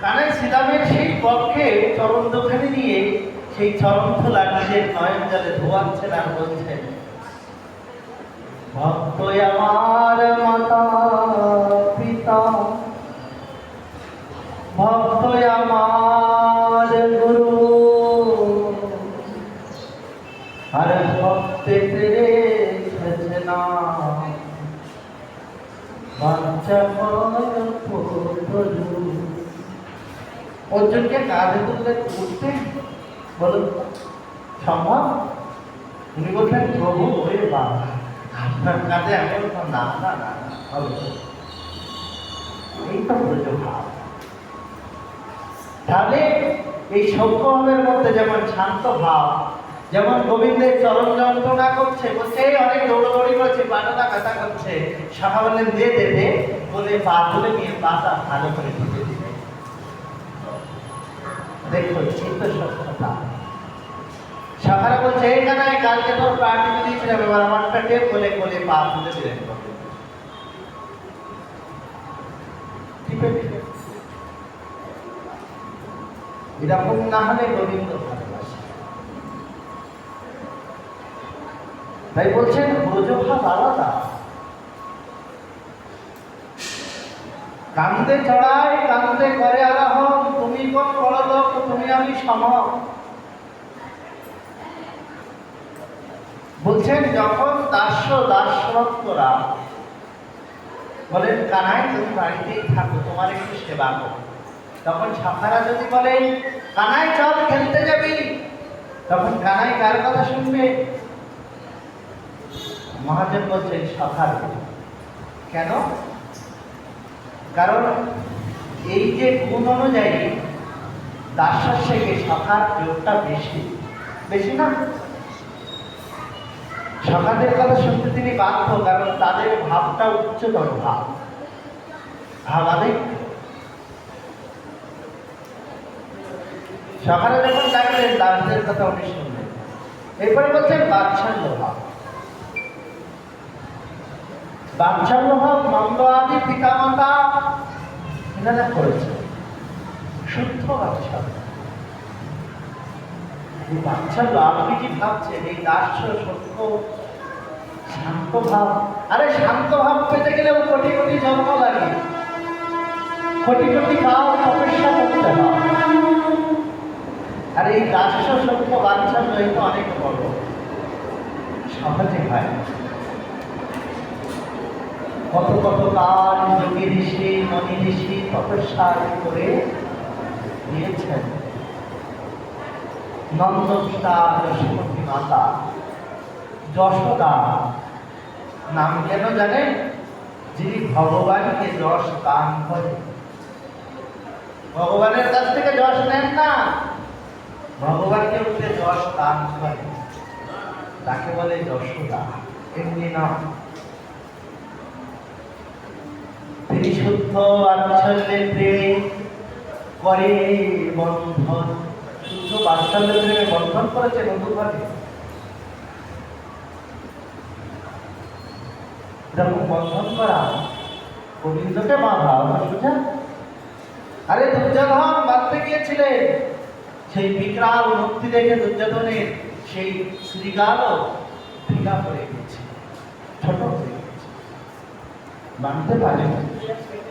কানাই শ্রীরামের সেই পক্ষে চরণ দোকানে নিয়ে সেই চরণ খোলা নিজের নয়ন জলে ধোয়াচ্ছেন আর বলছেন, ভক্ত আমার মাতা পিতা, ভক্ত আমার গুরু, আর ভক্তে রেখেছে না বাচ্চা অর্জুনকে কাঁধে তুললে উঠতে বলুন সম্ভব? উনি বললেন, প্রভু ওরে বাবা, আপনার কাঁধে এখন না না না হবে। এই তো ব্রজ ভাব। তাহলে এই সৌক্যভাবের মধ্যে যেমন শান্ত ভাব, যেমন গোবিন্দের চরণ যন্ত্রণা করছে, বলছে এই অনেক দৌড়দৌড়ি করছে, পাটাটা ব্যথা করছে, সখা বললেন দিয়ে দেবে, বলে পা তুলে নিয়ে পাটা ভালো করে ঢুকে দিবে। দেখো এই তো সত্যতা। সখারা বলছে এই কানাই, কালকে তোর পা টিপে দিয়েছিলাম, এবার আমারটা টেপ বলে বলে পা তুলে দিলেন। টিপে দিলে এরকম না হলে গোবিন্দ ভালোবাসে। তাই বলছেন ব্রজভাব আলাদা। কান্দে চড়াই কান্দে করে আরাহম, তুমি কোন বড় লোক, তুমি আমি সম। বলছেন যখন দাসরথরা বলেন কানাই তুমি বাড়িতেই থাকো, তোমার একটু সেবা করো, তখন সখারা যদি বলেন কানাই চল খেলতে যাবি, তখন কানাই কার কথা শুনবে? মহাজন বলছেন সখার। কেন? কারণ এই যে গুণ অনুযায়ী দাসের থেকে সখার যোগটা বেশি, বেশি না? সখাদের কথা শুনতে তিনি বাধ্য, কারণ তাদের ভাবটা উচ্চতর ভাব, ভাবাবেগ। সখারা যখন ডাকলেন দাসদের কথা উনি শুনলেন। এরপরে বলছেন বাৎসল্য ভাব। বাৎসল্য ভাব নন্দ আদি পিতামাতা এনারা করেছে, শুদ্ধ বাৎসল্য। এই বাৎসল্য আপনি কি ভাবছেন? এই দাস্য সত্য শান্ত ভাব। আরে শান্ত ভাব পেতে গেলেও কোটি কোটি জন্ম লাগে, কোটি কোটি কাল তপস্যা করতে হয়। আর এই দাস্য সত্য বাৎসল্য এই তো অনেক বড়, সহজে হয়। কত কত কাল যোগী ঋষি মনি ঋষি তপস্যা করে দিয়েছেন। নন্দ পিতা যশোমতী মাতা যশোদা নাম কেন জানেন? যিনি ভগবানকে যশ দান করে। ভগবানের কাছ থেকে যশ নেন না, ভগবানকে উঠে যশ দান করে, তাকে বলে যশোদা, এমনি না। তিনি শুদ্ধ বাৎসল্যের প্রেমে করে বন্ধন, শুদ্ধ বাৎসল্যের প্রেমে বন্ধন করেছে বন্ধুভাবে। এরকম বন্ধন করা গোবিন্দকে বাঁধা সোজা। আরে দুর্যোধন বাঁধতে গিয়েছিলেন, সেই বিকরাল মূর্তি দেখে দুর্যোধনের সেই শ্রীগালও ঢিলা পড়ে গেছে, ছোট হয়ে গেছে, মানতে পারেন।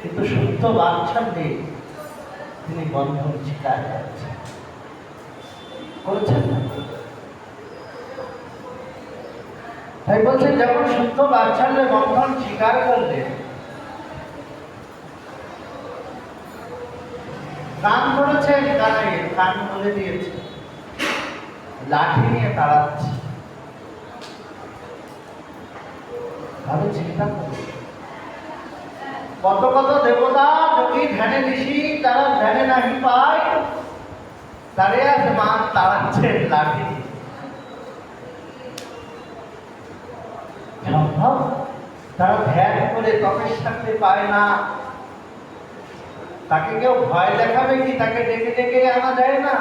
কিন্তু শুদ্ধ বাৎসল্যে তিনি বন্ধন স্বীকার করেছেন না। তাই বলছেন যখন শুদ্ধ বাৎসল্যে বন্ধন স্বীকার করলেন, কান ধরেছেন, কানাইয়ের কান বলে দিয়েছে, লাঠি নিয়ে তাড়াচ্ছে। ভালো চিন্তা করুন, কত কত দেবতা যোগী ধ্যানে ঋষি, তারা ধ্যানে নাহি পায়, তারে আজ মা তাড়াচ্ছেন লাঠি। সম্ভব? তারা ধ্যান করে তপস্যাতে পায় না, তাকে কেউ ভয় দেখাবে কি? তাকে ডেকে ডেকে আনা যায় না।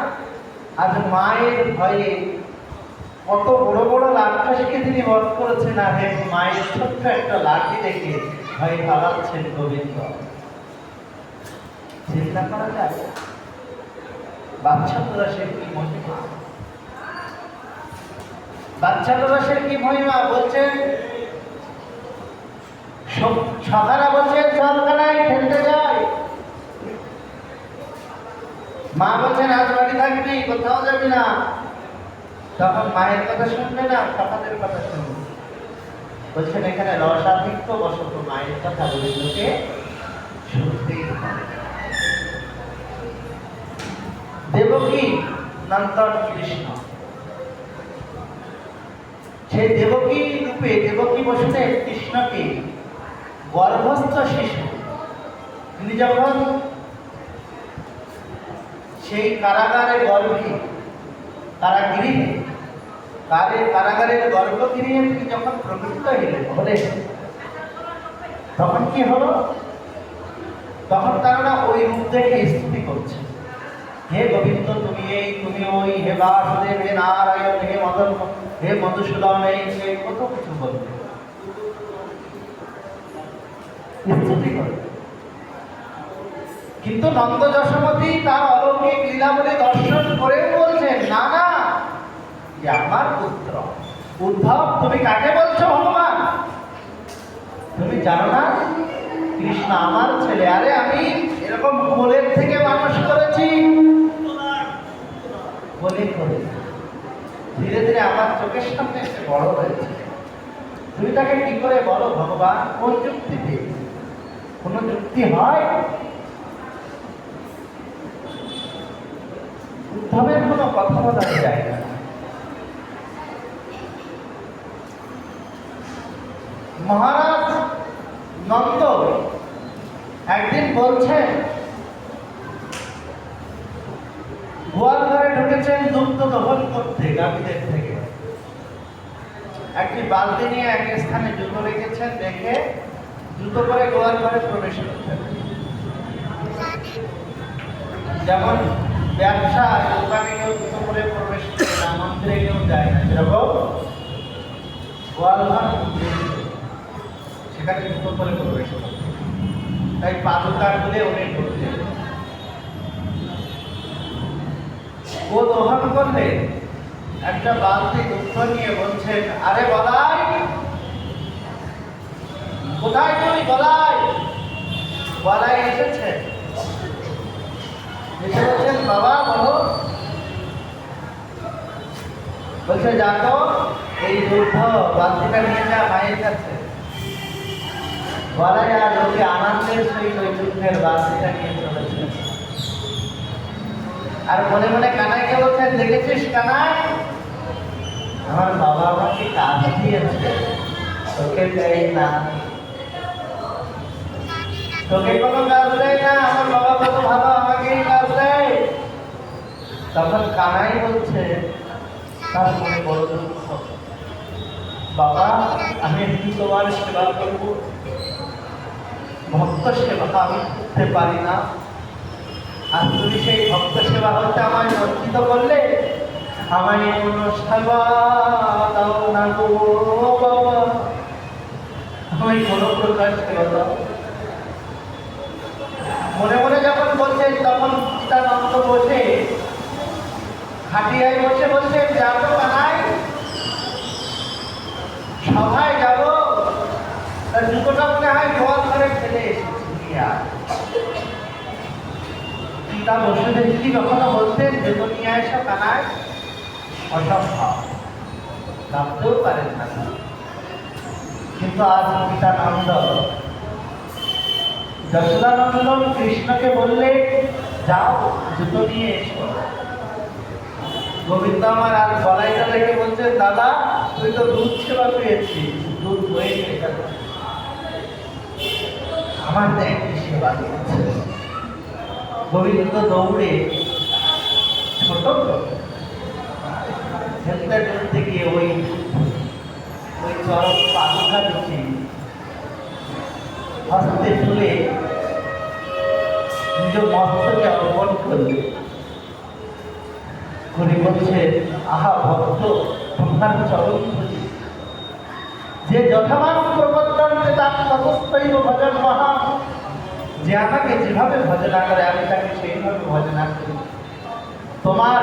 আজ মায়ের ভয়ে কত বড় বড় রাক্ষসকে তিনি বধ করেছেন, আর মায়ের ছোট্ট একটা লাঠি দেখে ভয় পালাচ্ছেন গোবিন্দ। চিন্তা করা যায় বাচ্চাদের রসের কি মহিমা, বাচ্চাদের রসের কি মহিমা বলছেন। সখারা বলছেন চলখানায় খেলতে যায়, মা বলছেন আজ বাড়ি থাকবি, কোথাও যাবি না। তখন মায়ের কথা শুনবে না, সখাদের কথা শুনবে। বলছেন এখানে রসাধিক্য বশত মায়ের কথা বলিকে শুনতেই হবে। দেবকী নন্দন কৃষ্ণ, সেই দেবকী রূপে দেবকী বসুদেব কৃষ্ণকে গর্ভস্থ শিশু, তিনি যখন সেই কারাগারে গর্ভে কারাগৃহে কারাগারের গর্ভগৃহে তিনি যখন প্রকৃত হলেন, তখন কি হলো? তখন তারা ওই রূপ দেখে স্তুতি করছে, হে গোবিন্দ তুমি এই, তুমি ওই, হে বাসুদেব, হে নারায়ণ, হে মদন, হে মধুসূদন, এই সেই কত কিছু বলবে, স্তুতি করে। কিন্তু নন্দ যশোমতী তার অলৌকিক লীলাবলী দর্শন করেও বলছেন, না না, যে আমার পুত্র উদ্ধব, তুমি কাকে বলছো ভগবান? তুমি জানো না কৃষ্ণ আমার ছেলে? আরে আমি এরকম কোলের থেকে মানুষ করেছি, বলে করে ধীরে ধীরে আমার চোখের সামনে এসে বড় হয়েছে। তুমি তাকে কি করে বলো ভগবান? কোন যুক্তিতে? কোন যুক্তি হয়? উদ্ধবের কোনো কথা বলা যায় না। মহারাজ নন্দ একদিন বলছেন, গোয়াল ঘরে ঢুকেছেন দুগ্ধ দহন করতে গাভীদের থেকে। একটি বালতি নিয়ে এক স্থানে জুতো রেখেছেন, রেখে জুতো করে গোয়াল ঘরে প্রবেশ করছেন। যেমন ব্যবসা দোকানে কেউ জুতো করে প্রবেশ করে না, মন্দিরে কেউ যায় না, সেরকম গোয়াল ঘর সেখানে জুতো করে প্রবেশ করে। তাই পাদুকা তুলে উনি ঢুকলেন। ও দোহন করলে একটা বালতি দুঃখ নিয়ে বলছেন, আরে বলাই, কোথায় তুমি বলাই? বলাই এসেছে, এসে বলছেন, বাবা বলো। বলছে, যা তো এই দুধ বালতিটা নিয়ে যা মায়ের কাছে। বলাই আর লোকে আনন্দের সহিত ওই দুধের বালতিটা নিয়ে চলেছে। আর মনে মনে কানাইকে বলছেন, দেখেছিস কানাই, আমার বাবা আমাকে কাজ দিয়েছে, তোকে দেয় না, তোকে কোনো কাজ দেয় না, আমার বাবা কত ভালো, আমাকেই কাজ দেয়। তখন কানাই বলছে, তার মনে বড় দুঃখ, বাবা আমি একটু তোমার সেবা করবো, ভক্ত সেবা আমি করতে পারি না, আর তুমি সেই ভক্ত সেবা হতে আমায় বঞ্চিত করলে, আমায় কোনো সেবা দাও না গো বাবা, আমায় কোনো প্রকার সেবা দাও। মনে মনে যখন বলছেন, তখন সীতানন্দ বসে খাটিয়ায় বসে বলছেন, যাবো কানাই, সভায় যাবো, তার জুতোটা মনে হয় গোয়াল ঘরে ফেলে এসেছি। সীতা বসে দেখি কখনো বলতেন, জুতো নিয়ে আসো কানাই, অসম্ভব, ভাবতেও পারেন না। কিন্তু আজ সীতানন্দ যশোদানন্দন কৃষ্ণকে বললে, যাও জুতো নিয়ে এসো। গোবিন্দ আমার আর গলাইটা রেখে বলছে, দাদা তুই তো দুধ সেবা পেয়েছিস, দুধ হয়ে গেছে, আমার দেখ কি সেবা দিয়েছে। গোবিন্দ দৌড়ে ছোট খেলতে খেলতে গিয়ে ওই চরম পাদুকা দুটি হস্তে তুলে নিজ মস্তকে অর্পণ করলে। উনি বলছে, আহা ভক্ত, তোমার চরণ খুঁজি, যে যথামান প্রবর্তন্তে তার ততস্থৈব ভজন মহা, যে আমাকে যেভাবে ভজনা করে আমি তাকে সেইভাবে ভজনা করি। তোমার